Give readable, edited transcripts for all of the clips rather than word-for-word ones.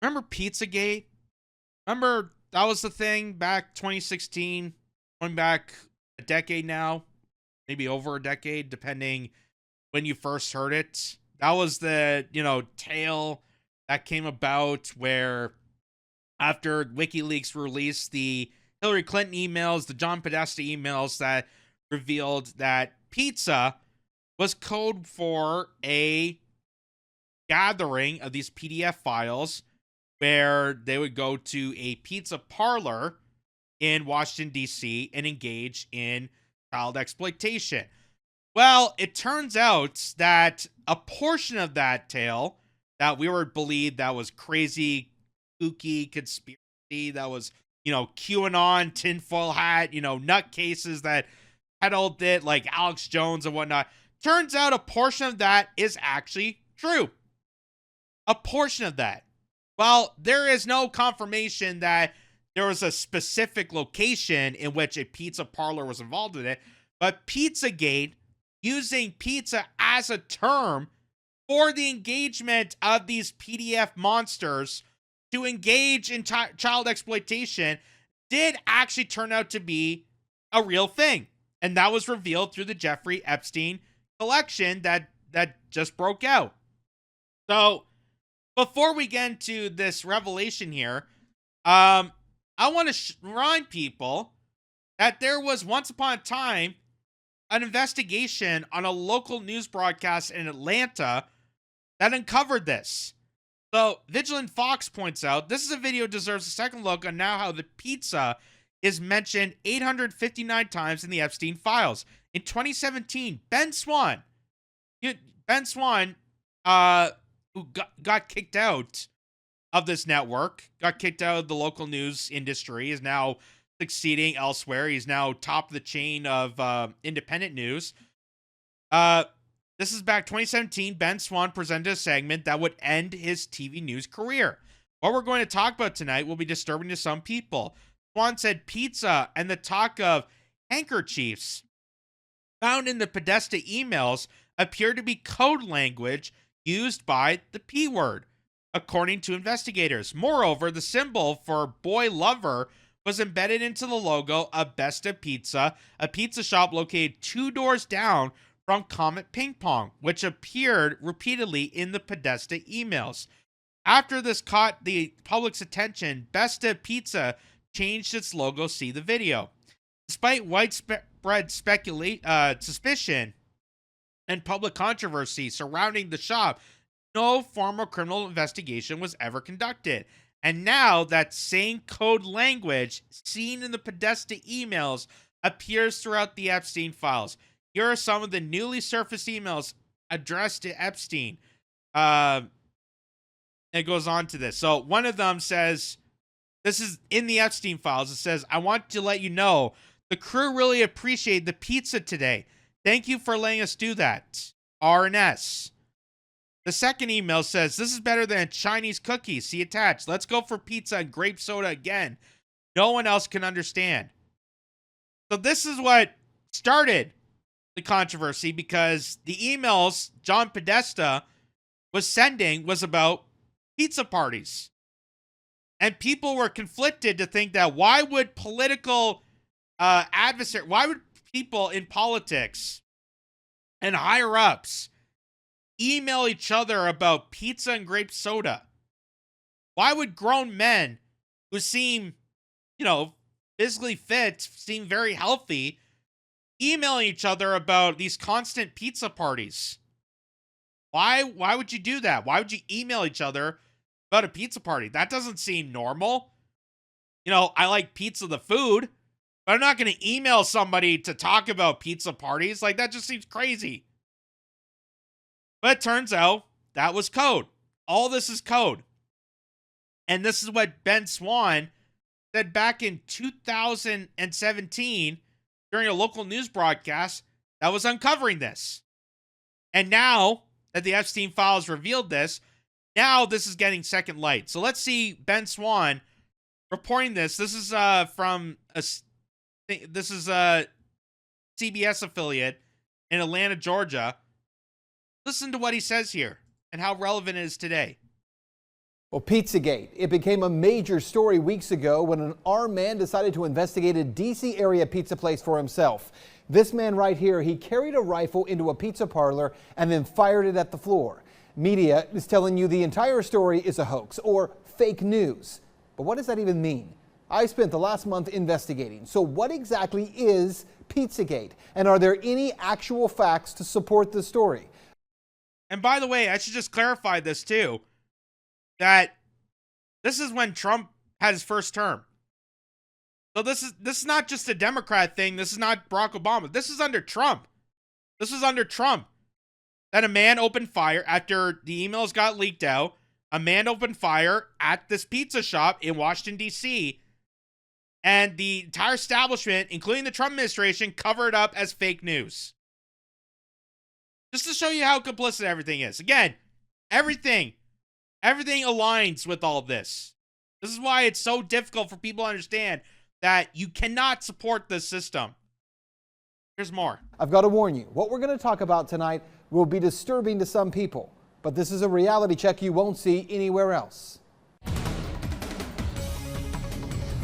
Remember PizzaGate? Remember that was the thing back 2016, going back a decade now, maybe over a decade, depending when you first heard it. That was the, tale that came about where after WikiLeaks released the Hillary Clinton emails, the John Podesta emails that revealed that pizza was code for a gathering of these PDF files where they would go to a pizza parlor in Washington, D.C. and engage in child exploitation. Well, it turns out that a portion of that tale that we were believed that was crazy, kooky conspiracy, that was, QAnon, tinfoil hat, nutcases that peddled it like Alex Jones and whatnot. Turns out a portion of that is actually true. A portion of that. Well, there is no confirmation that there was a specific location in which a pizza parlor was involved in it, but PizzaGate, using pizza as a term for the engagement of these PDF monsters to engage in child exploitation, did actually turn out to be a real thing. And that was revealed through the Jeffrey Epstein collection that just broke out. So, before we get into this revelation here, I want to remind people that there was once upon a time an investigation on a local news broadcast in Atlanta that uncovered this. So, Vigilant Fox points out, this is a video deserves a second look on now how the pizza is mentioned 859 times in the Epstein files. In 2017, Ben Swan, who got kicked out of this network, got kicked out of the local news industry, is now succeeding elsewhere. He's now top of the chain of independent news. This is back 2017. Ben Swan presented a segment that would end his TV news career. What we're going to talk about tonight will be disturbing to some people. Swan said pizza and the talk of handkerchiefs found in the Podesta emails appear to be code language used by the P word, according to investigators. Moreover, the symbol for boy lover was embedded into the logo of Besta Pizza, a pizza shop located 2 doors down from Comet Ping Pong, which appeared repeatedly in the Podesta emails. After this caught the public's attention, Besta Pizza changed its logo. See the video. Despite widespread suspicion and public controversy surrounding the shop, no formal criminal investigation was ever conducted. And now that same code language seen in the Podesta emails appears throughout the Epstein files. Here are some of the newly surfaced emails addressed to Epstein. It goes on to this. So one of them says, this is in the Epstein files. It says, I want to let you know the crew really appreciated the pizza today. Thank you for letting us do that. R&S. The second email says, this is better than a Chinese cookie. See attached. Let's go for pizza and grape soda again. No one else can understand. So this is what started the controversy, because the emails John Podesta was sending was about pizza parties. And people were conflicted to think that why would political why would people in politics and higher ups email each other about pizza and grape soda? Why would grown men who seem, physically fit, seem very healthy, emailing each other about these constant pizza parties? Why would you do that? Why would you email each other about a pizza party? That doesn't seem normal. I like pizza, the food, but I'm not going to email somebody to talk about pizza parties. Like, that just seems crazy. But it turns out that was code. All this is code. And this is what Ben Swan said back in 2017 during a local news broadcast that was uncovering this. And now that the Epstein files revealed this, now this is getting second light. So let's see Ben Swan reporting this. This is from a CBS affiliate in Atlanta, Georgia. Listen to what he says here and how relevant it is today. Well, PizzaGate, it became a major story weeks ago when an armed man decided to investigate a D.C. area pizza place for himself. This man right here, he carried a rifle into a pizza parlor and then fired it at the floor. Media is telling you the entire story is a hoax or fake news. But what does that even mean? I spent the last month investigating. So what exactly is PizzaGate? And are there any actual facts to support this story? And by the way, I should just clarify this too, that this is when Trump had his first term. So this is not just a Democrat thing. This is not Barack Obama. This is under Trump. This is under Trump. That a man opened fire after the emails got leaked out. A man opened fire at this pizza shop in Washington, D.C. And the entire establishment, including the Trump administration, covered up as fake news. Just to show you how complicit everything is. Again, everything aligns with all of this. This is why it's so difficult for people to understand that you cannot support this system. Here's more. I've got to warn you, what we're going to talk about tonight will be disturbing to some people, but this is a reality check you won't see anywhere else.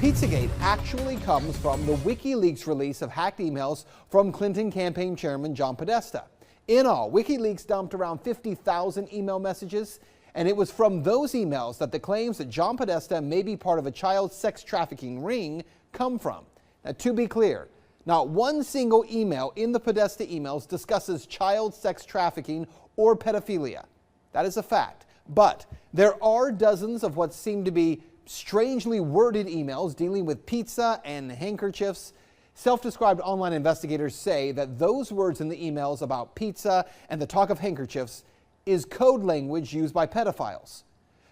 PizzaGate actually comes from the WikiLeaks release of hacked emails from Clinton campaign chairman John Podesta. In all, WikiLeaks dumped around 50,000 email messages, and it was from those emails that the claims that John Podesta may be part of a child sex trafficking ring come from. Now, to be clear, not one single email in the Podesta emails discusses child sex trafficking or pedophilia. That is a fact. But there are dozens of what seem to be strangely worded emails dealing with pizza and handkerchiefs. Self-described online investigators say that those words in the emails about pizza and the talk of handkerchiefs is code language used by pedophiles.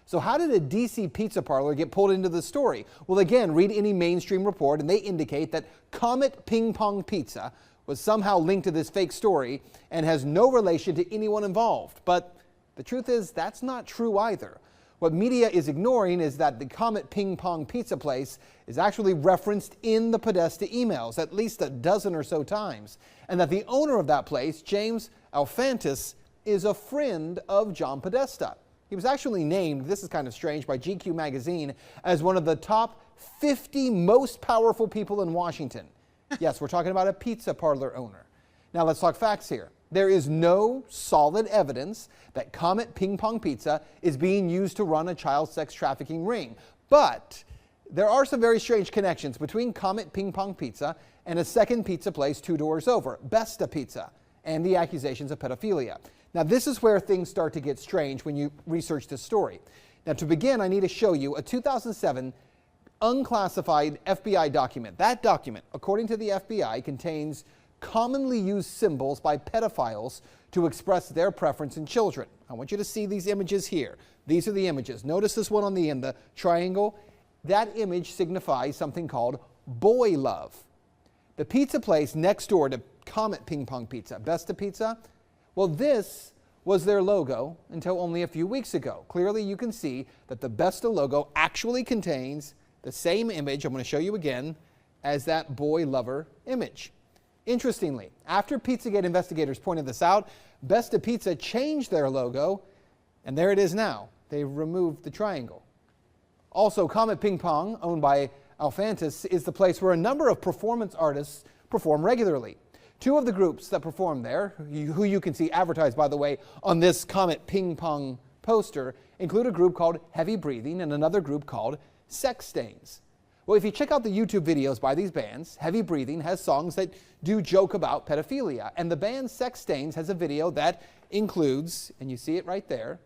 So how did a DC pizza parlor get pulled into the story? Well, again, read any mainstream report and they indicate that Comet Ping Pong Pizza was somehow linked to this fake story and has no relation to anyone involved. But the truth is that's not true either. What media is ignoring is that the Comet Ping Pong Pizza place is actually referenced in the Podesta emails at least a dozen or so times, and that the owner of that place, James Alfantis, is a friend of John Podesta. He was actually named, this is kind of strange, by GQ magazine as one of the top 50 most powerful people in Washington. Yes, we're talking about a pizza parlor owner. Now let's talk facts here. There is no solid evidence that Comet Ping Pong Pizza is being used to run a child sex trafficking ring. But there are some very strange connections between Comet Ping Pong Pizza and a second pizza place 2 doors over, Besta Pizza, and the accusations of pedophilia. Now this is where things start to get strange when you research this story. Now to begin, I need to show you a 2007 unclassified FBI document. That document, according to the FBI, contains commonly used symbols by pedophiles to express their preference in children. I want you to see these images here. These are the images. Notice this one on the end, the triangle. That image signifies something called boy love. The pizza place next door to Comet Ping Pong Pizza, Besta Pizza, well, this was their logo until only a few weeks ago. Clearly, you can see that the Besta logo actually contains the same image, I'm going to show you again, as that boy lover image. Interestingly, after PizzaGate investigators pointed this out, Besta Pizza changed their logo, and there it is now. They removed the triangle. Also, Comet Ping Pong, owned by Alfantis, is the place where a number of performance artists perform regularly. 2 of the groups that perform there, who you can see advertised, by the way, on this Comet Ping Pong poster, include a group called Heavy Breathing and another group called Sex Stains. Well, if you check out the YouTube videos by these bands, Heavy Breathing has songs that do joke about pedophilia, and the band Sex Stains has a video that includes, and you see it right there,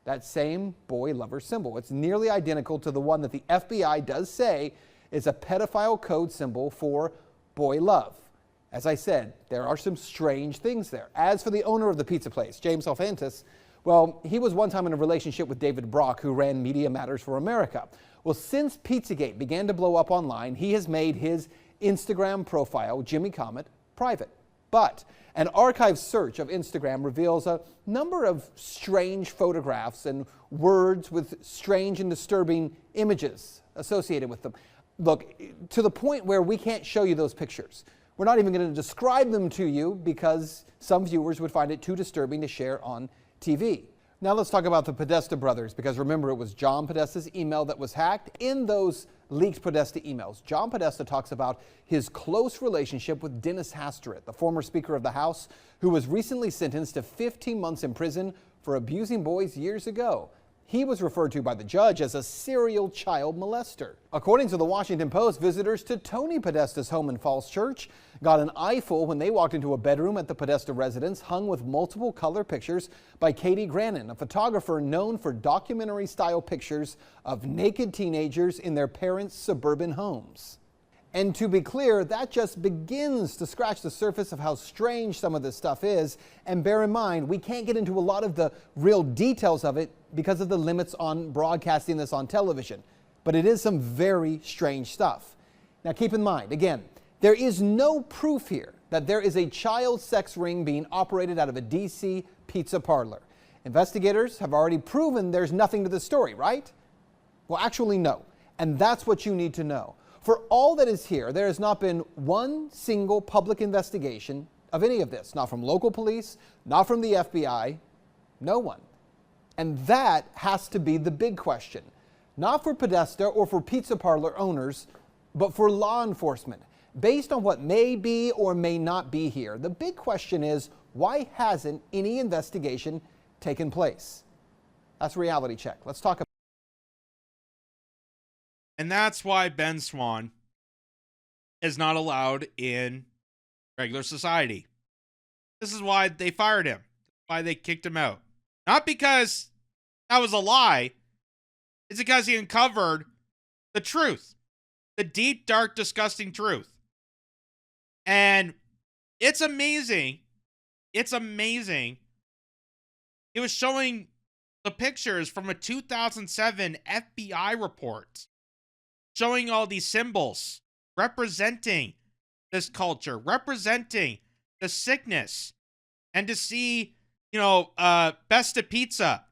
that same boy lover symbol. It's nearly identical to the one that the FBI does say is a pedophile code symbol for boy love. As I said, there are some strange things there. As for the owner of the pizza place, James Alfantis, well, he was one time in a relationship with David Brock, who ran Media Matters for America. Well, since PizzaGate began to blow up online, he has made his Instagram profile, Jimmy Comet, private. But an archive search of Instagram reveals a number of strange photographs and words with strange and disturbing images associated with them. Look, to the point where we can't show you those pictures. We're not even going to describe them to you because some viewers would find it too disturbing to share on TV. Now let's talk about the Podesta brothers, because remember, it was John Podesta's email that was hacked. In those leaked Podesta emails, John Podesta talks about his close relationship with Dennis Hastert, the former Speaker of the House, who was recently sentenced to 15 months in prison for abusing boys years ago. He was referred to by the judge as a serial child molester. According to the Washington Post, visitors to Tony Podesta's home in Falls Church got an eyeful when they walked into a bedroom at the Podesta residence hung with multiple color pictures by Katie Grannon, a photographer known for documentary-style pictures of naked teenagers in their parents' suburban homes. And to be clear, that just begins to scratch the surface of how strange some of this stuff is. And bear in mind, we can't get into a lot of the real details of it because of the limits on broadcasting this on television. But it is some very strange stuff. Now keep in mind, again, there is no proof here that there is a child sex ring being operated out of a DC pizza parlor. Investigators have already proven there's nothing to the story, right? Well, actually, no. And that's what you need to know. For all that is here, there has not been one single public investigation of any of this. Not from local police, not from the FBI, no one. And that has to be the big question. Not for Podesta or for pizza parlor owners, but for law enforcement. Based on what may be or may not be here, the big question is, why hasn't any investigation taken place? That's Reality Check. Let's talk about. And that's why Ben Swann is not allowed in regular society. This is why they fired him. Why they kicked him out. Not because that was a lie. It's because he uncovered the truth. The deep, dark, disgusting truth. And it's amazing. It's amazing. It was showing the pictures from a 2007 FBI report showing all these symbols representing this culture, representing the sickness. And to see, Besta Pizza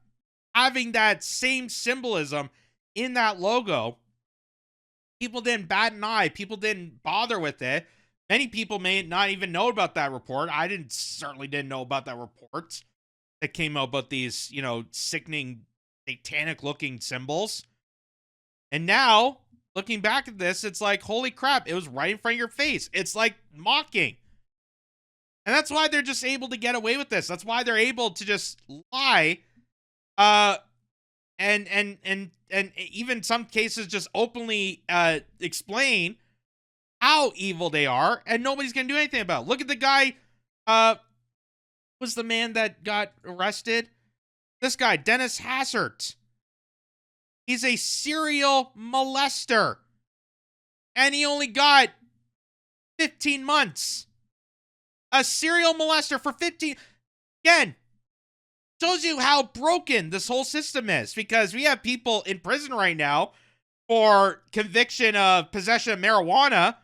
having that same symbolism in that logo, people didn't bat an eye. People didn't bother with it. Many people may not even know about that report. I certainly didn't know about that report that came out about these, sickening, satanic-looking symbols. And now, looking back at this, it's like, holy crap, it was right in front of your face. It's like mocking. And that's why they're just able to get away with this. That's why they're able to just lie. And even some cases just openly explain how evil they are, and nobody's gonna do anything about it. Look at the guy, was the man that got arrested? This guy, Dennis Hastert. He's a serial molester. And he only got 15 months. A serial molester for 15. Again, shows you how broken this whole system is. Because we have people in prison right now for conviction of possession of marijuana,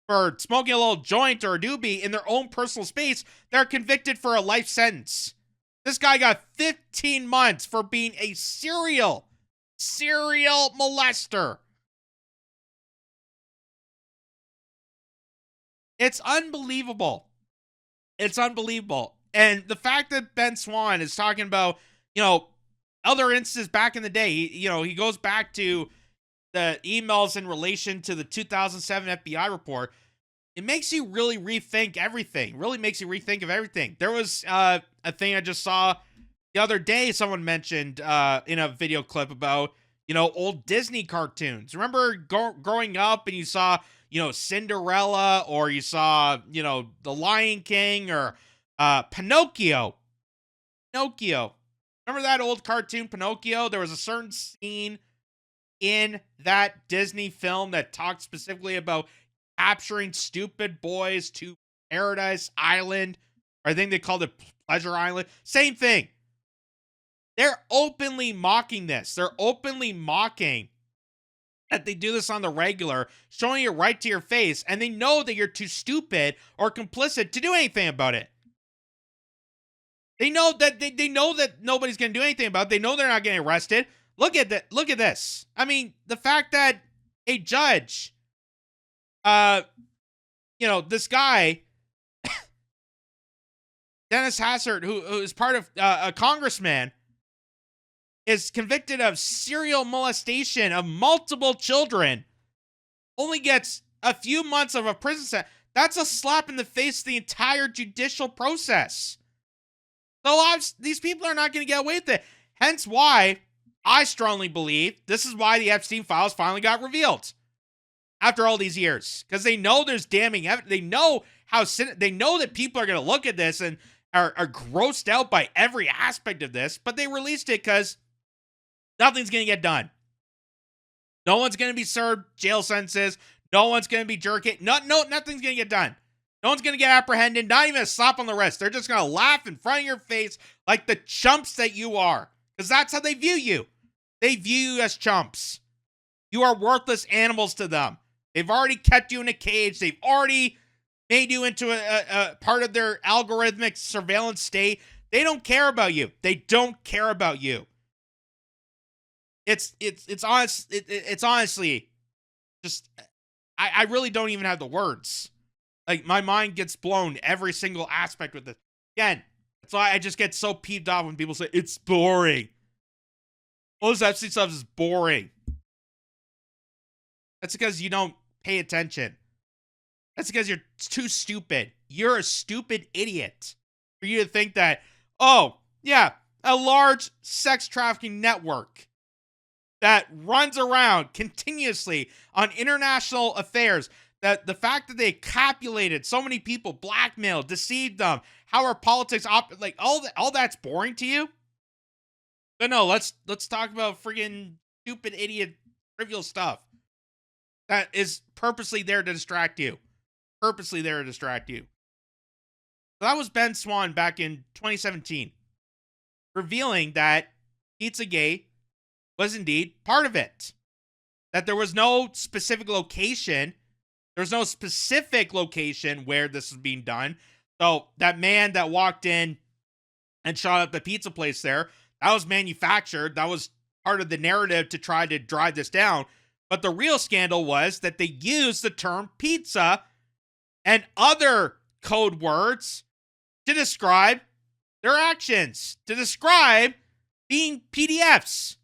for smoking a little joint or a doobie in their own personal space. They're convicted for a life sentence. This guy got 15 months for being a serial molester. It's unbelievable. It's unbelievable. And the fact that Ben Swann is talking about, other instances back in the day, he goes back to the emails in relation to the 2007 FBI report. It makes you really rethink everything. Really makes you rethink of everything. There was a thing I just saw the other day. Someone mentioned in a video clip about, old Disney cartoons. Remember growing up and you saw, Cinderella, or you saw, The Lion King, or Pinocchio. Remember that old cartoon, Pinocchio? There was a certain scene in that Disney film that talked specifically about capturing stupid boys to Paradise Island, or I think they called it Pleasure Island. Same thing. They're openly mocking this. They're openly mocking that they do this on the regular, showing it right to your face, and they know that you're too stupid or complicit to do anything about it. They know that they know that nobody's going to do anything about it. They know they're not getting arrested. Look at that. Look at this. I mean, the fact that a judge, this guy, Dennis Hastert, who is part of a congressman, is convicted of serial molestation of multiple children, only gets a few months of a prison sentence. That's a slap in the face to the entire judicial process. So these people are not going to get away with it. Hence why I strongly believe this is why the Epstein files finally got revealed after all these years, because they know there's damning evidence. They know they know that people are going to look at this and are grossed out by every aspect of this, but they released it because nothing's going to get done. No one's going to be served jail sentences. No one's going to be jerking. Nothing's going to get done. No one's going to get apprehended. Not even a slap on the wrist. They're just going to laugh in front of your face like the chumps that you are, because that's how they view you. They view you as chumps. You are worthless animals to them. They've already kept you in a cage. They've already made you into a part of their algorithmic surveillance state. They don't care about you. They don't care about you. It's honestly just, I really don't even have the words. Like, my mind gets blown every single aspect with this. Again, that's why I just get so peeved off when people say it's boring. All this Epstein stuff is boring. That's because you don't pay attention. That's because you're too stupid. You're a stupid idiot for you to think that, oh, yeah, a large sex trafficking network that runs around continuously on international affairs, that the fact that they copulated so many people, blackmailed, deceived them, how our politics like all that's boring to you? But no, let's talk about friggin' stupid, idiot, trivial stuff that is purposely there to distract you. Purposely there to distract you. So that was Ben Swann back in 2017, revealing that PizzaGate was indeed part of it. That there was no specific location. There's no specific location where this was being done. So that man that walked in and shot up the pizza place there, that was manufactured. That was part of the narrative to try to drive this down. But the real scandal was that they used the term pizza and other code words to describe their actions, to describe being PDFs.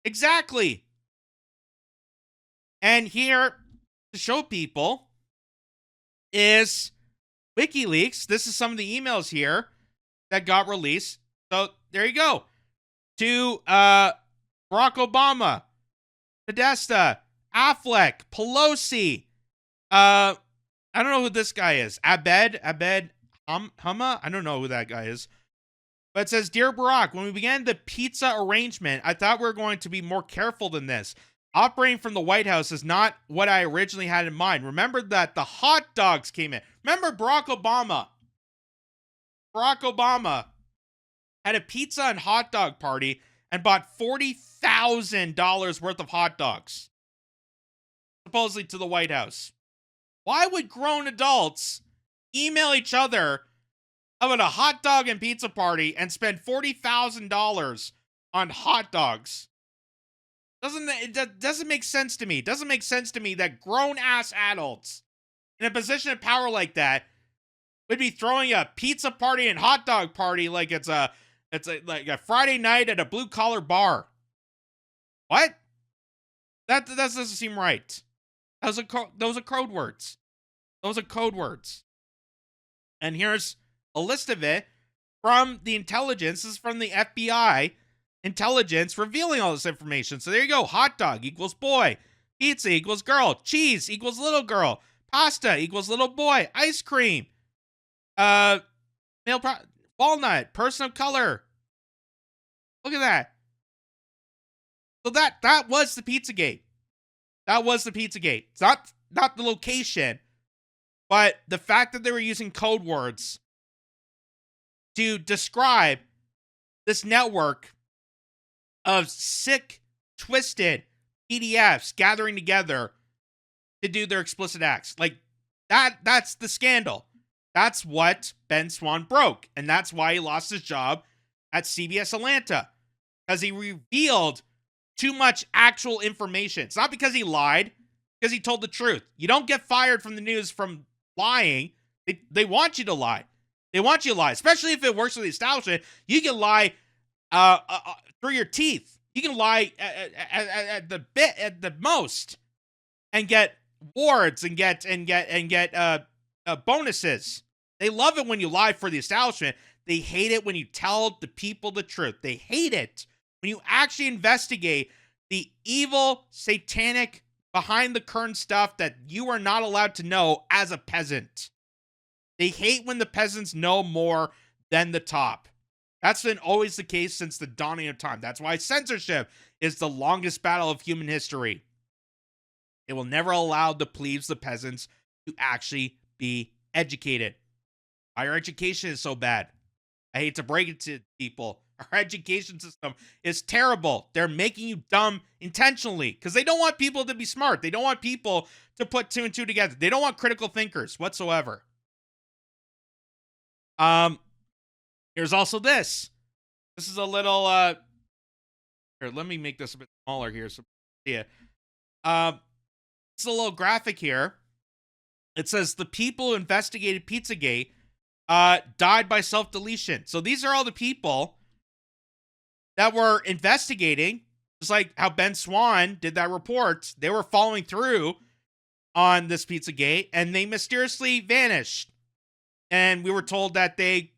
Exactly. And here to show people is WikiLeaks. This is some of the emails here that got released. So there you go. To Barack Obama, Podesta, Affleck, Pelosi. I don't know who this guy is. Abed Huma? I don't know who that guy is. But it says, Dear Barack, when we began the pizza arrangement, I thought we were going to be more careful than this. Operating from the White House is not what I originally had in mind. Remember that the hot dogs came in. Remember Barack Obama. Barack Obama had a pizza and hot dog party and bought $40,000 worth of hot dogs, supposedly to the White House. Why would grown adults email each other about a hot dog and pizza party and spend $40,000 on hot dogs? It doesn't make sense to me. It doesn't make sense to me that grown-ass adults in a position of power like that would be throwing a pizza party and hot dog party like it's like a Friday night at a blue-collar bar. What? That doesn't seem right. Those are code words. Those are code words. And here's a list of it from the intelligence. This is from the FBI intelligence revealing all this information. So there you go. Hot dog equals boy. Pizza equals girl. Cheese equals little girl. Pasta equals little boy. Ice cream. Walnut. Person of color. Look at that. So that was the PizzaGate. That was the PizzaGate. It's not the location, but the fact that they were using code words to describe this network of sick, twisted PDFs gathering together to do their explicit acts. Like, that's the scandal. That's what Ben Swann broke. And that's why he lost his job at CBS Atlanta. Because he revealed too much actual information. It's not because he lied, because he told the truth. You don't get fired from the news from lying. They want you to lie. They want you to lie, especially if it works with the establishment. You can lie through your teeth. You can lie at the most and get awards and get bonuses. They love it when you lie for the establishment. They hate it when you tell the people the truth. They hate it when you actually investigate the evil, satanic, behind the curtain stuff that you are not allowed to know as a peasant. They hate when the peasants know more than the top. That's been always the case since the dawning of time. That's why censorship is the longest battle of human history. It will never allow the plebes, the peasants, to actually be educated. Higher education is so bad. I hate to break it to people. Our education system is terrible. They're making you dumb intentionally because they don't want people to be smart. They don't want people to put two and two together. They don't want critical thinkers whatsoever. Here's also this. This is a little, here, let me make this a bit smaller here so you see it. It's a little graphic here. It says the people who investigated PizzaGate died by self-deletion. So these are all the people that were investigating, just like how Ben Swan did that report. They were following through on this PizzaGate, and they mysteriously vanished. And we were told that they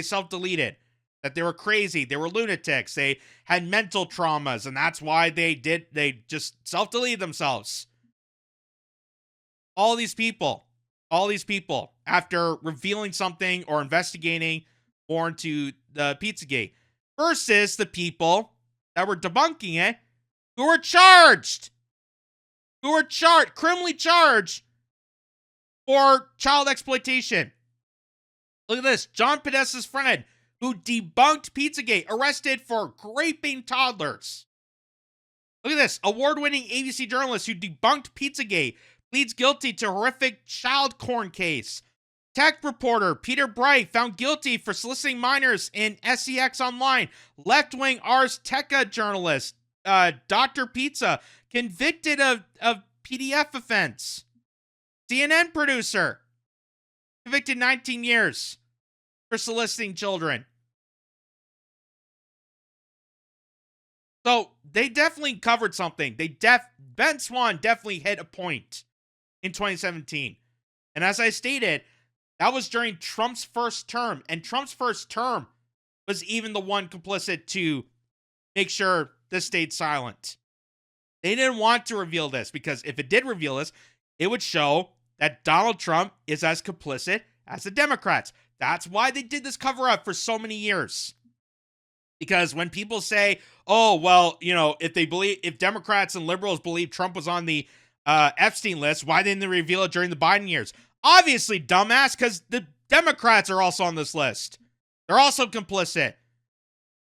self-deleted, that they were crazy, they were lunatics, they had mental traumas, and that's why they just self-deleted themselves. All these people, after revealing something or investigating more into the PizzaGate, versus the people that were debunking it, who were criminally charged for child exploitation. Look at this. John Podesta's friend, who debunked PizzaGate, arrested for raping toddlers. Look at this. Award-winning ABC journalist who debunked PizzaGate pleads guilty to horrific child porn case. Tech reporter Peter Bright found guilty for soliciting minors in SEX Online. Left-wing Ars Technica journalist Dr. Pizza convicted of PDF offense. CNN producer convicted 19 years for soliciting children. So they definitely covered something. Ben Swan definitely hit a point in 2017. And as I stated, that was during Trump's first term. And Trump's first term was even the one complicit to make sure this stayed silent. They didn't want to reveal this because if it did reveal this, it would show that Donald Trump is as complicit as the Democrats. That's why they did this cover-up for so many years. Because when people say, oh, well, you know, if Democrats and liberals believe Trump was on the Epstein list, why didn't they reveal it during the Biden years? Obviously, dumbass, because the Democrats are also on this list. They're also complicit.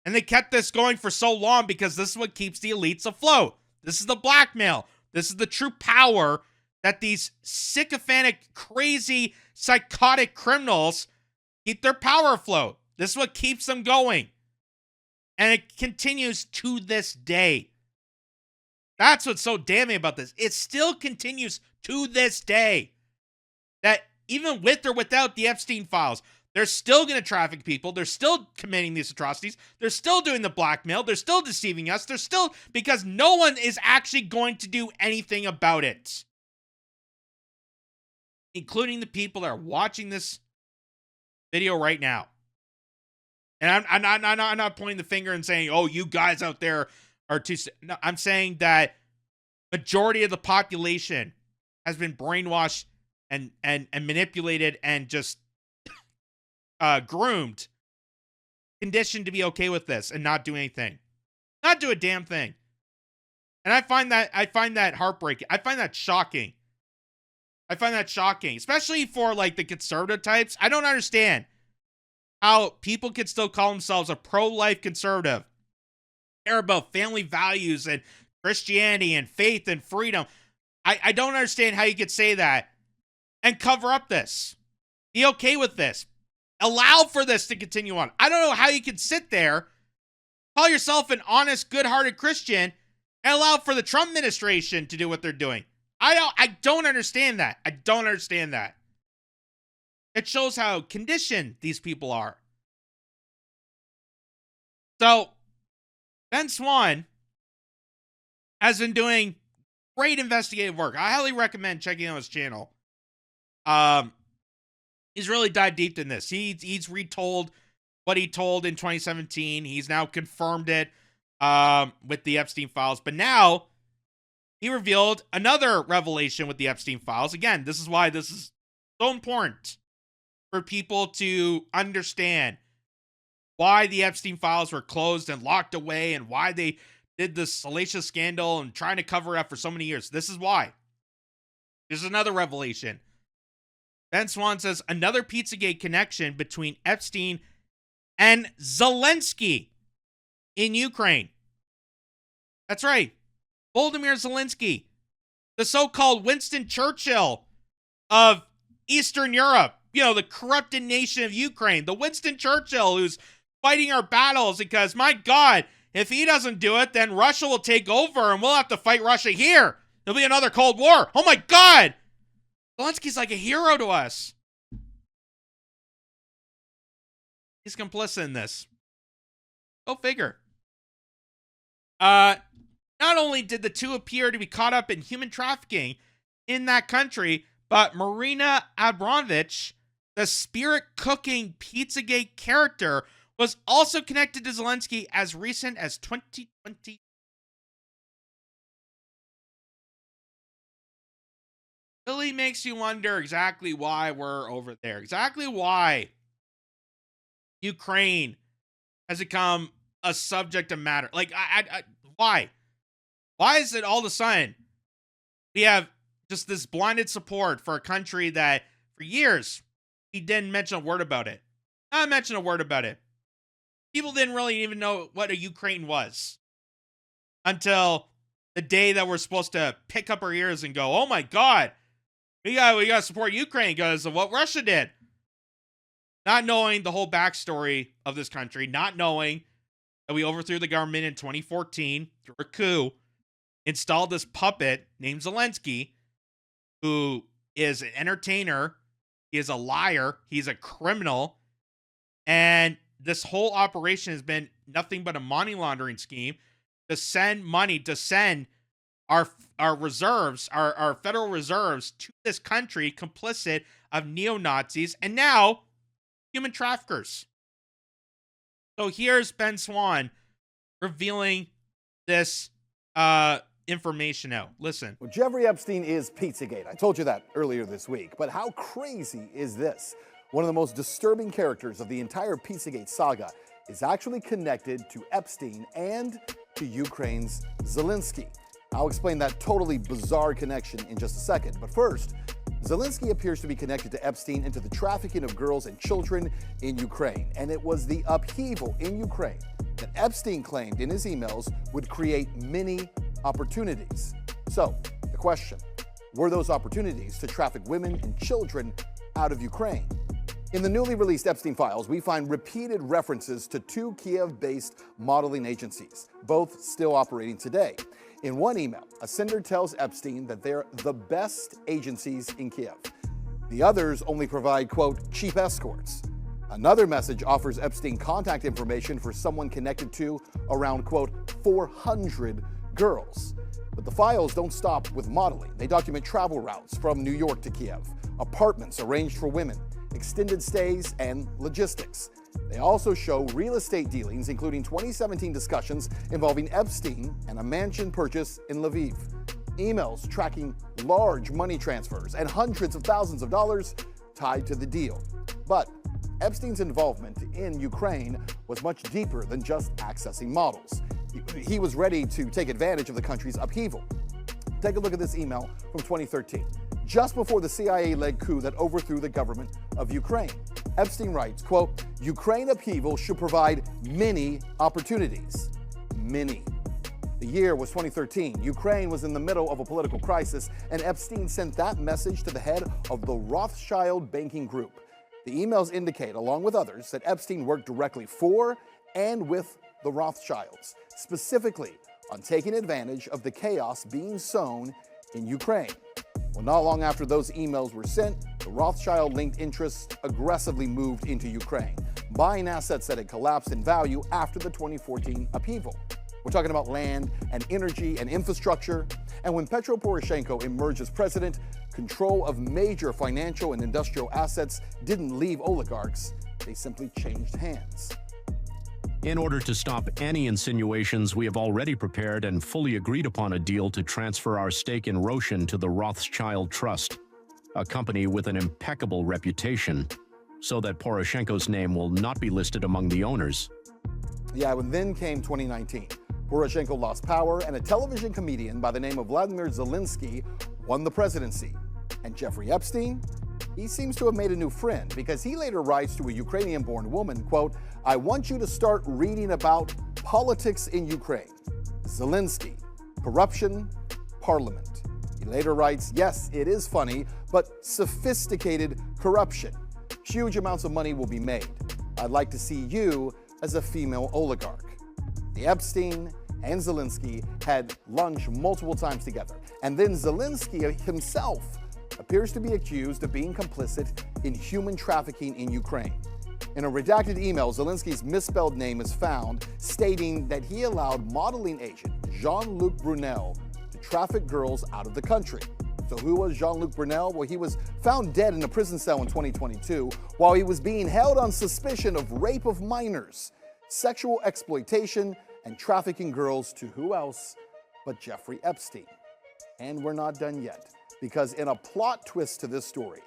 And they kept this going for so long because this is what keeps the elites afloat. This is the blackmail. This is the true power that these sycophantic, crazy, psychotic criminals keep their power afloat. This is what keeps them going. And it continues to this day. That's what's so damning about this. It still continues to this day. That even with or without the Epstein files, they're still going to traffic people. They're still committing these atrocities. They're still doing the blackmail. They're still deceiving us. They're still, because no one is actually going to do anything about it. Including the people that are watching this video right now. And I'm not pointing the finger and saying, oh, you guys out there are too... No, I'm saying that majority of the population has been brainwashed and manipulated and just groomed, conditioned to be okay with this and not do anything. Not do a damn thing. And I find that heartbreaking. I find that shocking. Especially for like the conservative types. I don't understand how people can still call themselves a pro-life conservative, care about family values and Christianity and faith and freedom. I don't understand how you could say that and cover up this. Be okay with this. Allow for this to continue on. I don't know how you can sit there, call yourself an honest, good-hearted Christian, and allow for the Trump administration to do what they're doing. I don't understand that. I don't understand that. It shows how conditioned these people are. So, Ben Swan has been doing great investigative work. I highly recommend checking out his channel. He's really dived deep in this. He's retold what he told in 2017. He's now confirmed it with the Epstein files. But now he revealed another revelation with the Epstein files. Again, this is why this is so important for people to understand why the Epstein files were closed and locked away and why they did this salacious scandal and trying to cover it up for so many years. This is why. There's another revelation. Ben Swan says another PizzaGate connection between Epstein and Zelensky in Ukraine. That's right. Volodymyr Zelensky, the so-called Winston Churchill of Eastern Europe, you know, the corrupted nation of Ukraine, the Winston Churchill who's fighting our battles because, my God, if he doesn't do it, then Russia will take over and we'll have to fight Russia here. There'll be another Cold War. Oh my God. Zelensky's like a hero to us. He's complicit in this. Go figure. Not only did the two appear to be caught up in human trafficking in that country, but Marina Abramovich, the spirit cooking PizzaGate character, was also connected to Zelensky as recent as 2020. Really makes you wonder exactly why we're over there. Exactly why Ukraine has become a subject of matter. Like, why? Why is it all of a sudden we have just this blinded support for a country that for years he didn't mention a word about it? Not mention a word about it. People didn't really even know what a Ukraine was until the day that we're supposed to pick up our ears and go, oh my God, we got to support Ukraine because of what Russia did. Not knowing the whole backstory of this country, not knowing that we overthrew the government in 2014 through a coup, installed this puppet named Zelensky, who is an entertainer, he is a liar, he's a criminal, and this whole operation has been nothing but a money laundering scheme to send money, to send our reserves, our federal reserves to this country, complicit of neo-Nazis, and now human traffickers. So here's Ben Swan revealing this information out. Listen. Well, Jeffrey Epstein is PizzaGate. I told you that earlier this week. But how crazy is this? One of the most disturbing characters of the entire PizzaGate saga is actually connected to Epstein and to Ukraine's Zelensky. I'll explain that totally bizarre connection in just a second. But first, Zelensky appears to be connected to Epstein into the trafficking of girls and children in Ukraine. And it was the upheaval in Ukraine that Epstein claimed in his emails would create many opportunities. So, the question, were those opportunities to traffic women and children out of Ukraine? In the newly released Epstein files, we find repeated references to two Kiev-based modeling agencies, both still operating today. In one email, a sender tells Epstein that they're the best agencies in Kiev. The others only provide, quote, cheap escorts. Another message offers Epstein contact information for someone connected to around, quote, 400 girls. But the files don't stop with modeling. They document travel routes from New York to Kiev, apartments arranged for women, extended stays, and logistics. They also show real estate dealings, including 2017 discussions involving Epstein and a mansion purchase in Lviv, emails tracking large money transfers, and hundreds of thousands of dollars tied to the deal. But Epstein's involvement in Ukraine was much deeper than just accessing models. He was ready to take advantage of the country's upheaval. Take a look at this email from 2013. Just before the CIA-led coup that overthrew the government of Ukraine. Epstein writes, quote, Ukraine upheaval should provide many opportunities. Many. The year was 2013. Ukraine was in the middle of a political crisis, and Epstein sent that message to the head of the Rothschild banking group. The emails indicate, along with others, that Epstein worked directly for and with the Rothschilds, specifically on taking advantage of the chaos being sown in Ukraine. Well, not long after those emails were sent, the Rothschild-linked interests aggressively moved into Ukraine, buying assets that had collapsed in value after the 2014 upheaval. We're talking about land and energy and infrastructure. And when Petro Poroshenko emerged as president, control of major financial and industrial assets didn't leave oligarchs, they simply changed hands. In order to stop any insinuations, we have already prepared and fully agreed upon a deal to transfer our stake in Roshan to the Rothschild Trust, a company with an impeccable reputation, so that Poroshenko's name will not be listed among the owners. Yeah, and then came 2019. Poroshenko lost power, and a television comedian by the name of Vladimir Zelensky won the presidency. And Jeffrey Epstein, he seems to have made a new friend, because he later writes to a Ukrainian-born woman, quote, "I want you to start reading about politics in Ukraine. Zelensky, corruption, parliament." He later writes, "Yes, it is funny, but sophisticated corruption. Huge amounts of money will be made. I'd like to see you as a female oligarch." The Epstein and Zelensky had lunch multiple times together. And then Zelensky himself appears to be accused of being complicit in human trafficking in Ukraine. In a redacted email, Zelensky's misspelled name is found, stating that he allowed modeling agent Jean-Luc Brunel to traffic girls out of the country. So who was Jean-Luc Brunel? Well, he was found dead in a prison cell in 2022 while he was being held on suspicion of rape of minors, sexual exploitation, and trafficking girls to who else but Jeffrey Epstein. And we're not done yet, because in a plot twist to this story,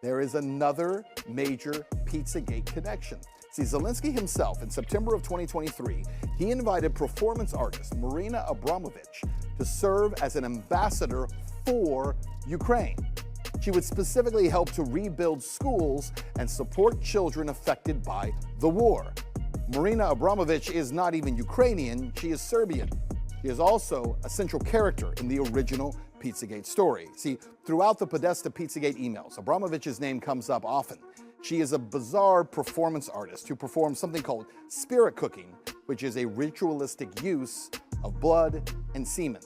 there is another major PizzaGate connection. See, Zelensky himself, in September of 2023, he invited performance artist Marina Abramovich to serve as an ambassador for Ukraine. She would specifically help to rebuild schools and support children affected by the war. Marina Abramovich is not even Ukrainian, she is Serbian. She is also a central character in the original PizzaGate story. See, throughout the Podesta PizzaGate emails, Abramovich's name comes up often. She is a bizarre performance artist who performs something called spirit cooking, which is a ritualistic use of blood and semen.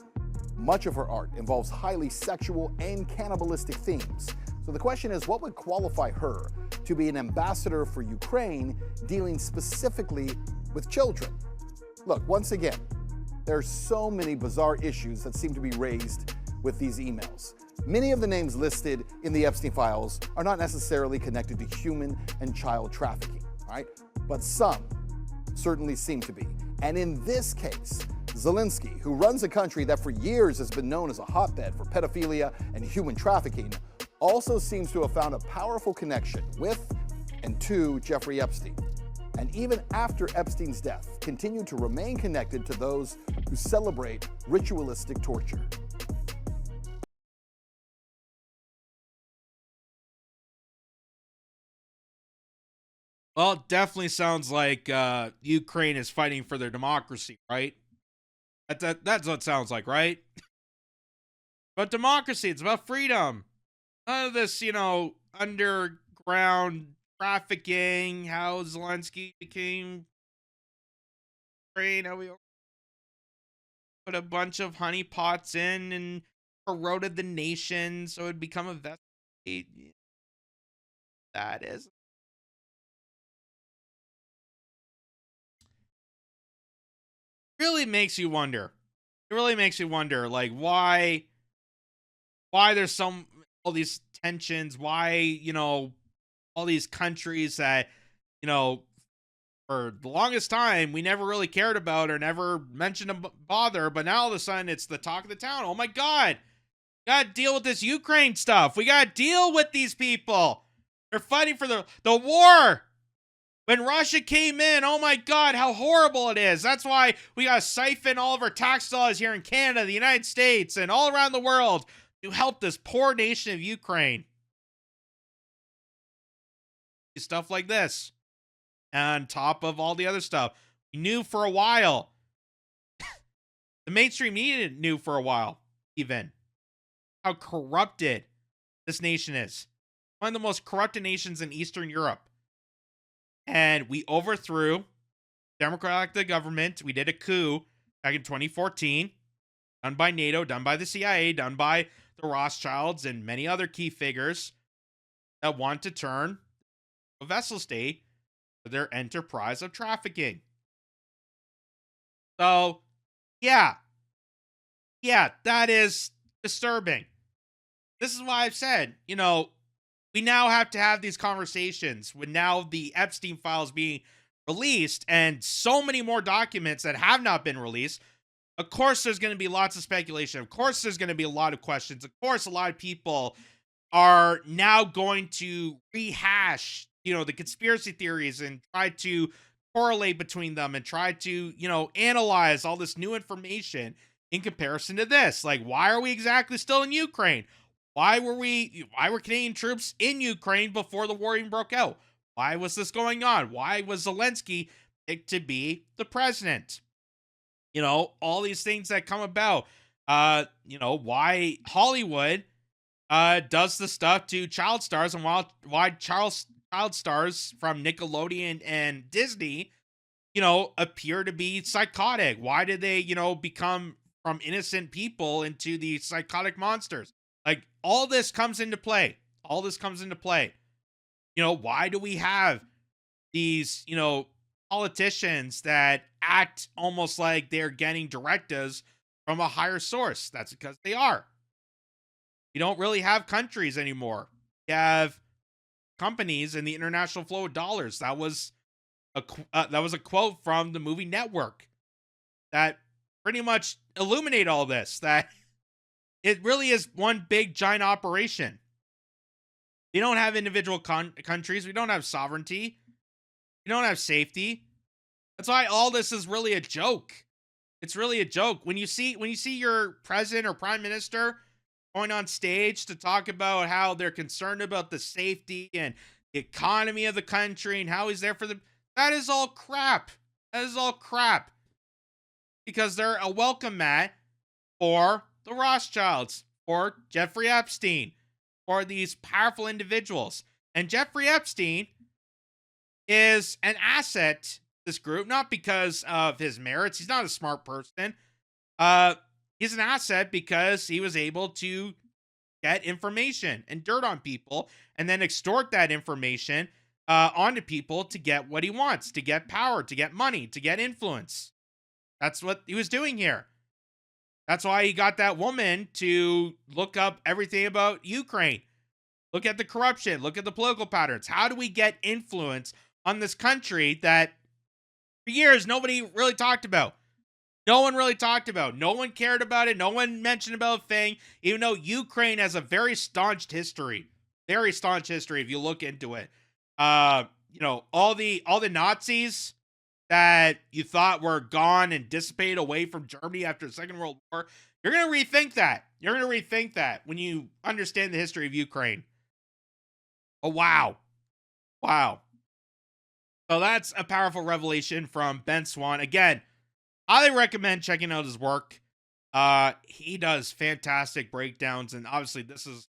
Much of her art involves highly sexual and cannibalistic themes. So the question is, what would qualify her to be an ambassador for Ukraine dealing specifically with children? Look, once again, there are so many bizarre issues that seem to be raised with these emails. Many of the names listed in the Epstein files are not necessarily connected to human and child trafficking, right? But some certainly seem to be. And in this case, Zelensky, who runs a country that for years has been known as a hotbed for pedophilia and human trafficking, also seems to have found a powerful connection with and to Jeffrey Epstein. And even after Epstein's death, continued to remain connected to those who celebrate ritualistic torture. Well, it definitely sounds like Ukraine is fighting for their democracy, right? That's what it sounds like, right? But democracy, it's about freedom. None of this, underground trafficking, how Zelensky became Ukraine, how we put a bunch of honeypots in and corroded the nation so it would become a vessel. That is. Really makes you wonder. It really makes you wonder, like, why there's all these tensions, why, all these countries that, for the longest time, we never really cared about or never mentioned them bother, but now all of a sudden it's the talk of the town. Oh my God, we gotta deal with this Ukraine stuff. We gotta deal with these people. They're fighting for the war. When Russia came in, oh my God, how horrible it is. That's why we gotta siphon all of our tax dollars here in Canada, the United States, and all around the world to help this poor nation of Ukraine. Stuff like this. On top of all the other stuff. We knew for a while. The mainstream media knew for a while, even, how corrupted this nation is. One of the most corrupted nations in Eastern Europe. And we overthrew Democratic government. We did a coup back in 2014, done by NATO, done by the CIA, done by the Rothschilds and many other key figures that want to turn a vassal state for their enterprise of trafficking. So Yeah. Yeah, that is disturbing. This is why I've said, we now have to have these conversations when now the Epstein files being released and so many more documents that have not been released. Of course, there's going to be lots of speculation. Of course, there's going to be a lot of questions. Of course, a lot of people are now going to rehash, the conspiracy theories and try to correlate between them and try to, analyze all this new information in comparison to this. Like, why are we exactly still in Ukraine? Why were Canadian troops in Ukraine before the war even broke out? Why was this going on? Why was Zelensky picked to be the president? All these things that come about. Why Hollywood does the stuff to child stars, and why child stars from Nickelodeon and Disney, appear to be psychotic. Why did they, become from innocent people into these psychotic monsters? Like, all this comes into play. All this comes into play. Why do we have these, politicians that act almost like they're getting directives from a higher source? That's because they are. We don't really have countries anymore. We have companies and the international flow of dollars. That was a quote from the movie Network that pretty much illuminate all this, that it really is one big giant operation. We don't have individual countries. We don't have sovereignty. We don't have safety. That's why all this is really a joke. It's really a joke. When you see your president or prime minister going on stage to talk about how they're concerned about the safety and the economy of the country and how he's there for them, that is all crap. That is all crap. Because they're a welcome mat for the Rothschilds, for Jeffrey Epstein, for these powerful individuals. And Jeffrey Epstein is an asset to this group, not because of his merits. He's not a smart person. He's an asset because he was able to get information and dirt on people and then extort that information onto people to get what he wants, to get power, to get money, to get influence. That's what he was doing here. That's why he got that woman to look up everything about Ukraine. Look at the corruption. Look at the political patterns. How do we get influence on this country that for years nobody really talked about? No one really talked about. No one cared about it. No one mentioned about a thing, even though Ukraine has a very staunch history. Very staunch history if you look into it. All the Nazis that you thought were gone and dissipated away from Germany after the Second World War, you're going to rethink that. You're going to rethink that when you understand the history of Ukraine. Oh, wow. Wow. So that's a powerful revelation from Ben Swan. Again, highly recommend checking out his work. He does fantastic breakdowns, and obviously this is,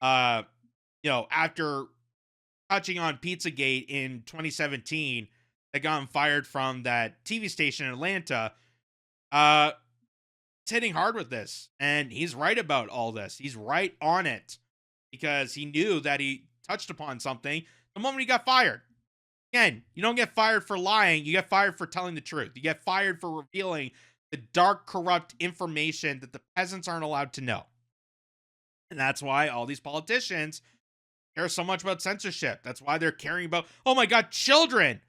after touching on PizzaGate in 2017, that got him fired from that TV station in Atlanta. He's hitting hard with this, and he's right about all this. He's right on it because he knew that he touched upon something the moment he got fired. Again, you don't get fired for lying. You get fired for telling the truth. You get fired for revealing the dark, corrupt information that the peasants aren't allowed to know. And that's why all these politicians care so much about censorship. That's why they're caring about, oh my God, children.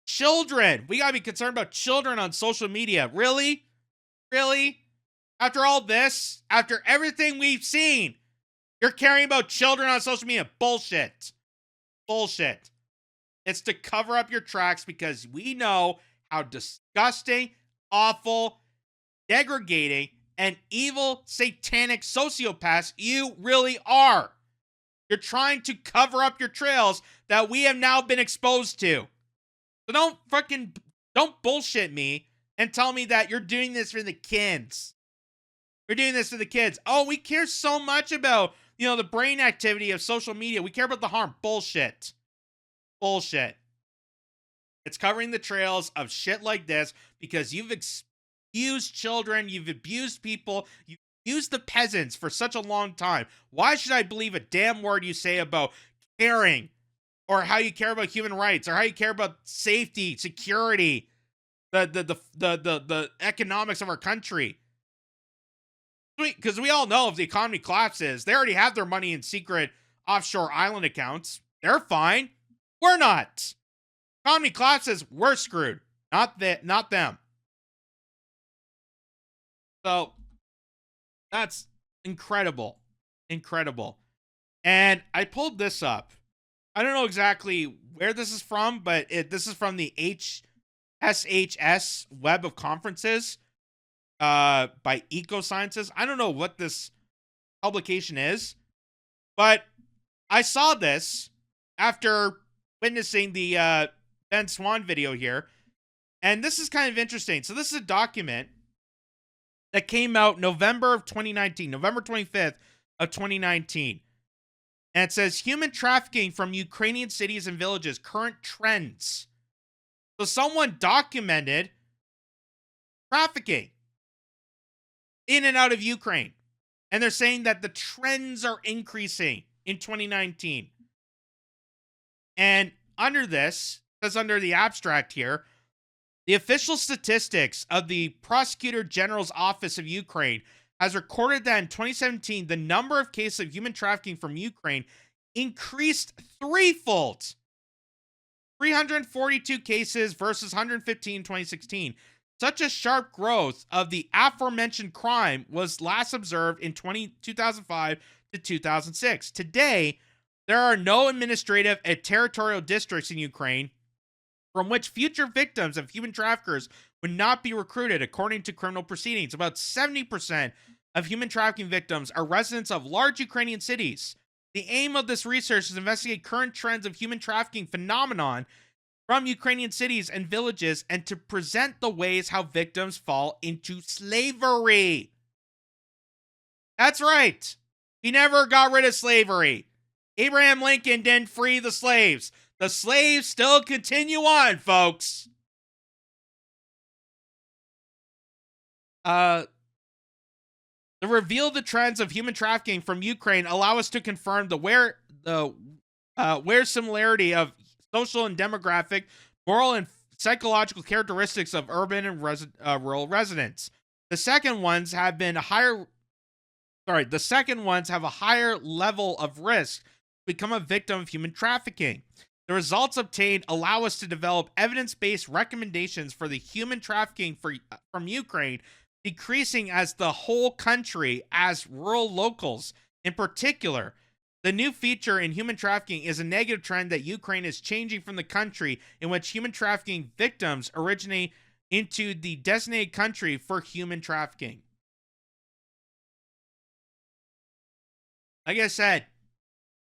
Children. We got to be concerned about children on social media. Really? Really? After all this, after everything we've seen, you're caring about children on social media. Bullshit. Bullshit. It's to cover up your tracks because we know how disgusting, awful, degrading, and evil satanic sociopaths you really are. You're trying to cover up your trails that we have now been exposed to. So don't bullshit me and tell me that you're doing this for the kids. You're doing this for the kids. Oh, we care so much about, the brain activity of social media. We care about the harm. Bullshit. Bullshit. It's covering the trails of shit like this because you've abused children, you've abused people, you've abused the peasants for such a long time. Why should I believe a damn word you say about caring or how you care about human rights or how you care about safety, security, the economics of our country. Because we all know if the economy collapses, they already have their money in secret offshore island accounts. They're fine. We're not. Economy collapses, we're screwed. Not them. So that's incredible. Incredible. And I pulled this up. I don't know exactly where this is from, but this is from the SHS Web of Conferences by Ecosciences. I don't know what this publication is, but I saw this after witnessing the Ben Swan video here, and this is kind of interesting. So this is a document that came out November of 2019, November 25th of 2019. And it says, human trafficking from Ukrainian cities and villages, current trends. So someone documented trafficking in and out of Ukraine. And they're saying that the trends are increasing in 2019. And under this, says under the abstract here, the official statistics of the Prosecutor General's Office of Ukraine has recorded that in 2017, the number of cases of human trafficking from Ukraine increased threefold. 342 cases versus 115 in 2016. Such a sharp growth of the aforementioned crime was last observed in 2005 to 2006. Today, there are no administrative and territorial districts in Ukraine from which future victims of human traffickers would not be recruited, according to criminal proceedings. About 70% of human trafficking victims are residents of large Ukrainian cities. The aim of this research is to investigate current trends of human trafficking phenomenon from Ukrainian cities and villages and to present the ways how victims fall into slavery. That's right. He never got rid of slavery. Abraham Lincoln didn't free the slaves. The slaves still continue on, folks. The reveal the trends of human trafficking from Ukraine allow us to confirm where similarity of social and demographic, moral and psychological characteristics of urban and rural residents. The second ones have a higher level of risk to become a victim of human trafficking. The results obtained allow us to develop evidence-based recommendations for the human trafficking from Ukraine decreasing as the whole country as rural locals. In particular, the new feature in human trafficking is a negative trend that Ukraine is changing from the country in which human trafficking victims originate into the designated country for human trafficking. Like I said,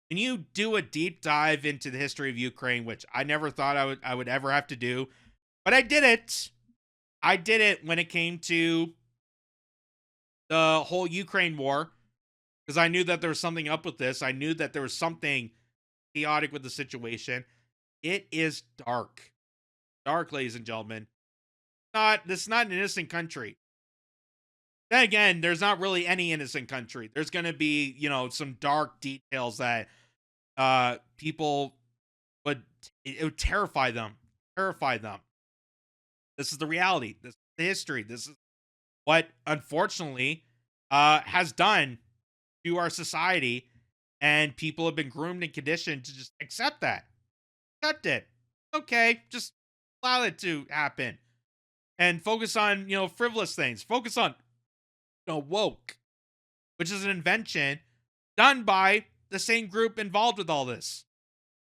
when you do a deep dive into the history of Ukraine, which I never thought I would ever have to do, but I did it. I did it when it came to the whole Ukraine war, because I knew that there was something up with this. I knew that there was something chaotic with the situation. It is dark. Dark, ladies and gentlemen. This is not an innocent country. Then again, there's not really any innocent country. There's going to be, some dark details that people it would terrify them. Terrify them. This is the reality. This is the history. This is what, unfortunately, has done to our society, and people have been groomed and conditioned to just accept that. Accept it. Okay, just allow it to happen. And focus on, frivolous things. Focus on, woke, which is an invention done by the same group involved with all this.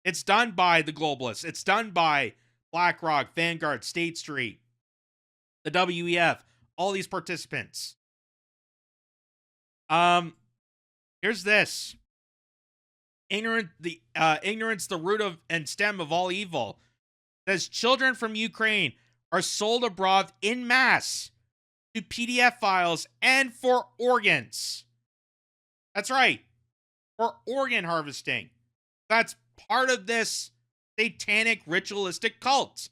It's done by the globalists. It's done by BlackRock, Vanguard, State Street, the WEF, all these participants. Here's this. Ignorance, the root of and stem of all evil. Says children from Ukraine are sold abroad en masse to PDF files and for organs. That's right. For organ harvesting. That's part of this satanic ritualistic cult.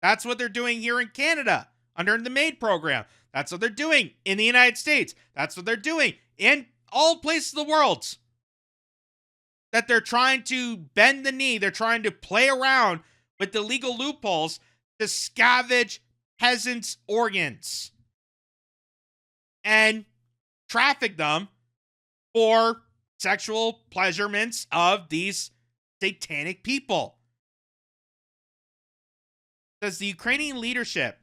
That's what they're doing here in Canada under the MAID program. That's what they're doing in the United States. That's what they're doing in all places of the world. That they're trying to bend the knee. They're trying to play around with the legal loopholes to scavenge peasants' organs and traffic them for sexual pleasurements of these satanic people. Says the Ukrainian leadership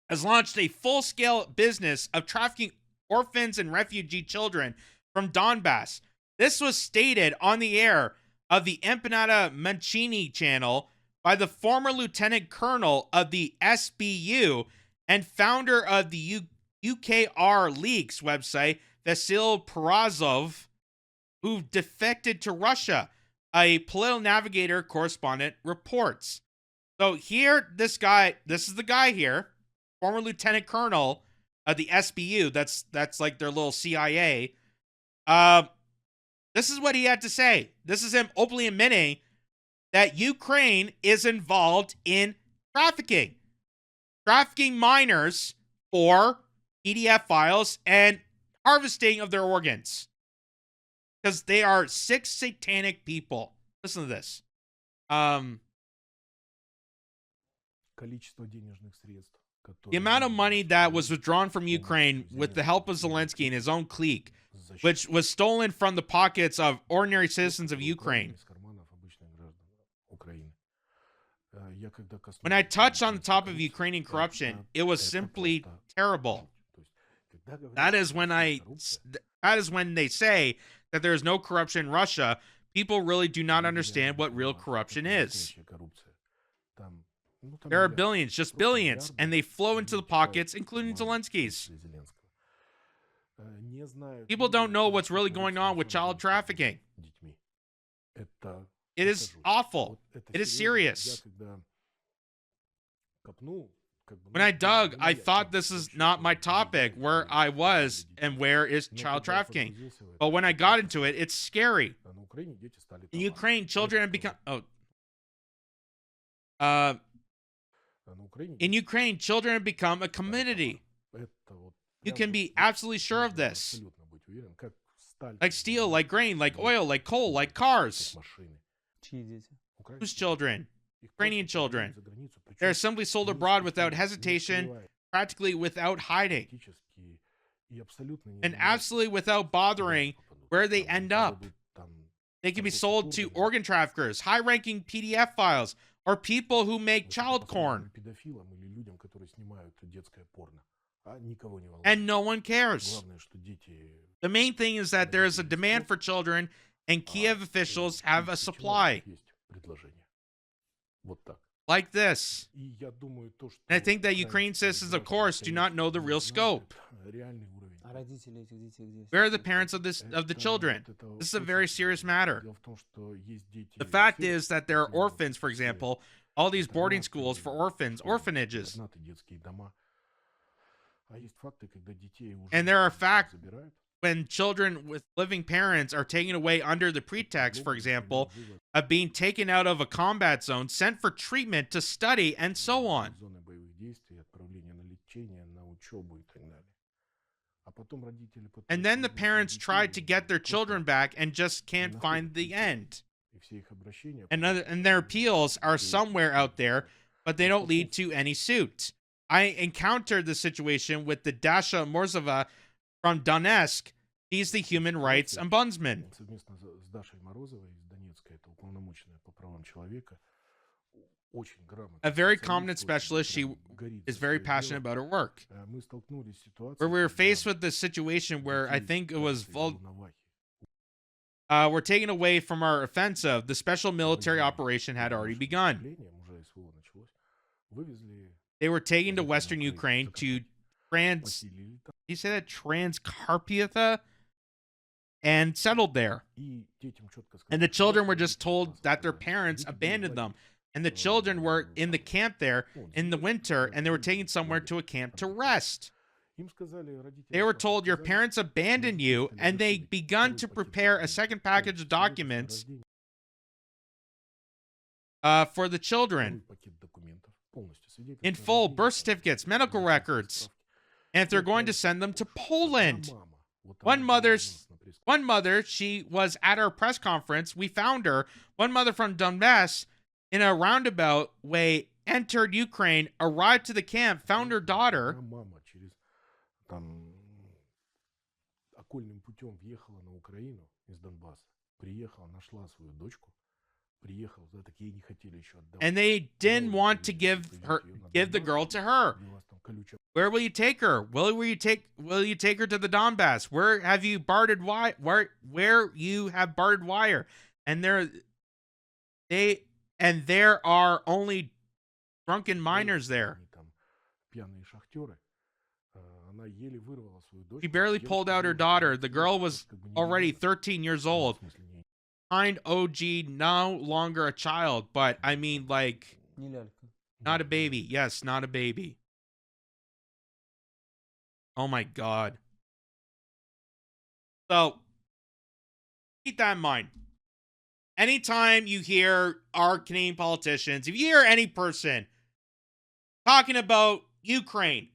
has launched a full-scale business of trafficking orphans and refugee children from Donbass. This was stated on the air of the Empanada Mancini channel by the former lieutenant colonel of the SBU and founder of the UKR Leaks website, Vasil Perazov, who defected to Russia, a political navigator correspondent reports. So here, this is the guy here, former lieutenant colonel of the SBU, that's like their little CIA. This is what he had to say. This is him openly admitting that Ukraine is involved in trafficking minors for PDF files and harvesting of their organs. Because they are sick, satanic people. Listen to this. The amount of money that was withdrawn from Ukraine with the help of Zelensky and his own clique, which was stolen from the pockets of ordinary citizens of Ukraine. When I touched on the top of Ukrainian corruption, it was simply terrible. That is when they say that there is no corruption in Russia. People really do not understand what real corruption is. There are billions, just billions, and they flow into the pockets, including Zelensky's. People don't know what's really going on with child trafficking. It is awful. It is serious. When I dug, I thought this is not my topic, where I was and where is child trafficking. But when I got into it, it's scary. In Ukraine, children have become... In Ukraine, children have become a commodity. You can be absolutely sure of this. Like steel, like grain, like oil, like coal, like cars. Whose children? Ukrainian children. They're simply sold abroad without hesitation, practically without hiding, and absolutely without bothering where they end up. They can be sold to organ traffickers, high-ranking PDF files, or people who make child porn. And no one cares. The main thing is that there is a demand for children, and Kiev officials have a supply. Like this. And I think that Ukrainian citizens, of course, do not know the real scope. Where are the parents of the children? This is a very serious matter. The fact is that there are orphans, for example, all these boarding schools for orphans, orphanages. And there are facts when children with living parents are taken away under the pretext, for example, of being taken out of a combat zone, sent for treatment to study, and so on. And then the parents try to get their children back and just can't find the end. And their appeals are somewhere out there, but they don't lead to any suit. I encountered the situation with the Dasha Morzova from Donetsk. He's the human rights ombudsman. A very competent specialist. She is very passionate about her work. Where we were faced with this situation where I think it was we're taken away from our offensive. The special military operation had already begun. They were taken to Western Ukraine to Transcarpathia and settled there. And the children were just told that their parents abandoned them. And the children were in the camp there in the winter, and they were taken somewhere to a camp to rest. They were told, your parents abandoned you, and they begun to prepare a second package of documents for the children. In full, birth certificates, medical records. And if they're going to send them to Poland. One mother, she was at our press conference. We found her. One mother from Donbass, in a roundabout way, entered Ukraine, arrived to the camp, found her daughter. Мама через там окольным путем въехала на Украину из Донбасса, приехала, нашла свою дочку, приехала, да, так ей не хотели еще отдавать. And they didn't want to give the girl to her. Where will you take her? Will you take her to the Donbass? Where have you bartered wire? Where you have bartered wire? And there are only drunken miners there. She barely pulled out her daughter. The girl was already 13 years old. Behind OG, no longer a child, but I mean, like, not a baby. Yes, not a baby. Oh my God. So, keep that in mind. Anytime you hear our Canadian politicians, if you hear any person talking about Ukraine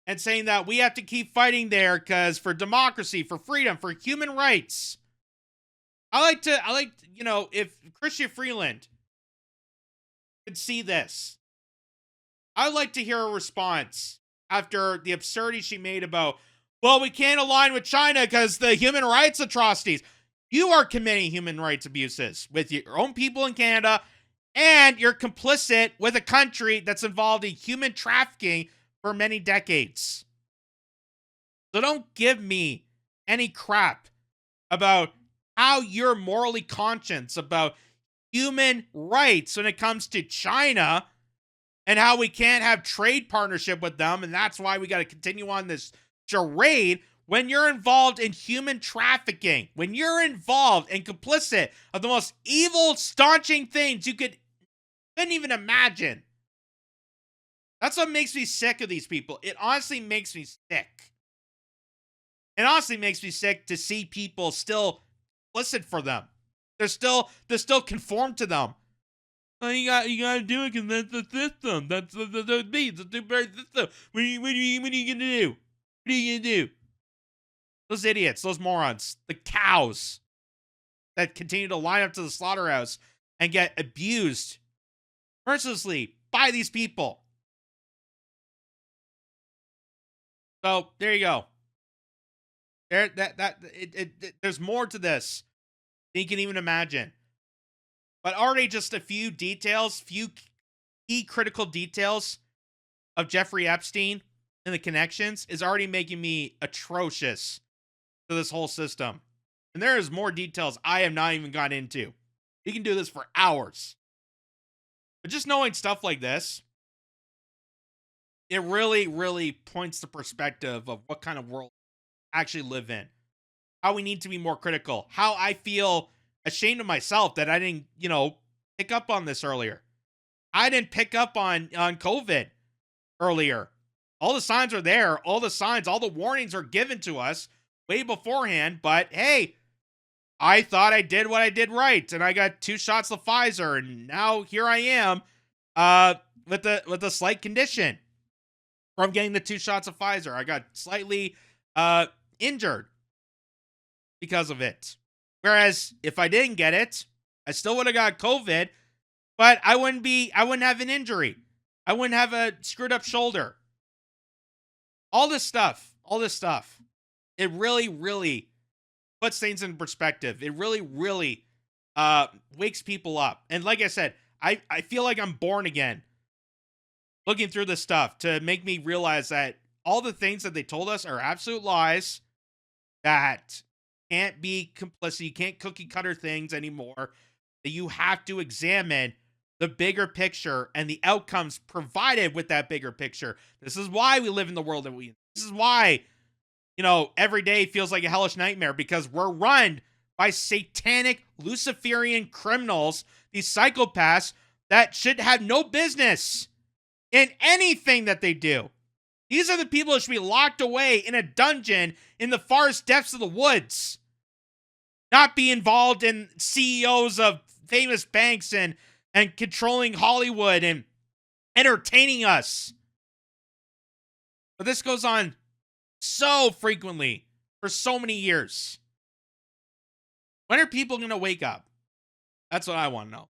and saying that we have to keep fighting there because for democracy, for freedom, for human rights, I like, if Chrystia Freeland could see this, I'd like to hear a response after the absurdity she made about, well, we can't align with China because the human rights atrocities. You are committing human rights abuses with your own people in Canada, and you're complicit with a country that's involved in human trafficking for many decades. So don't give me any crap about how you're morally conscious about human rights when it comes to China and how we can't have trade partnership with them, and that's why we got to continue on this charade when you're involved in human trafficking, when you're involved and complicit of the most evil, staunching things you couldn't even imagine. That's what makes me sick of these people. It honestly makes me sick. It honestly makes me sick to see people still listen for them. They're still conform to them. Oh, you gotta do it because that's the system. That's the two-party system. What are you gonna do? What are you gonna do? Those idiots, those morons, the cows that continue to line up to the slaughterhouse and get abused mercilessly by these people. So there you go. There's more to this than you can even imagine. But already just a few details, few key critical details of Jeffrey Epstein and the connections is already making me atrocious to this whole system. And there is more details I have not even gone into. You can do this for hours. But just knowing stuff like this, it really, really points the perspective of what kind of world we actually live in. How we need to be more critical. How I feel ashamed of myself that I didn't, pick up on this earlier. I didn't pick up on COVID earlier. All the signs are there. All the warnings are given to us way beforehand. But hey, I thought I did what I did right, and I got 2 shots of Pfizer, and now here I am with a slight condition from getting the 2 shots of Pfizer. I got slightly injured because of it. Whereas if I didn't get it, I still would have got COVID, but I wouldn't have an injury. I wouldn't have a screwed up shoulder. All this stuff. It really, really puts things in perspective. It really, really wakes people up. And like I said, I feel like I'm born again looking through this stuff to make me realize that all the things that they told us are absolute lies, that can't be complicit. You can't cookie cutter things anymore. That you have to examine the bigger picture and the outcomes provided with that bigger picture. This is why we live in the world that we. This is why, every day feels like a hellish nightmare, because we're run by satanic Luciferian criminals, these psychopaths that should have no business in anything that they do. These are the people that should be locked away in a dungeon in the farthest depths of the woods. Not be involved in CEOs of famous banks and controlling Hollywood and entertaining us. But this goes on so frequently for so many years. When are people going to wake up? That's what I want to know.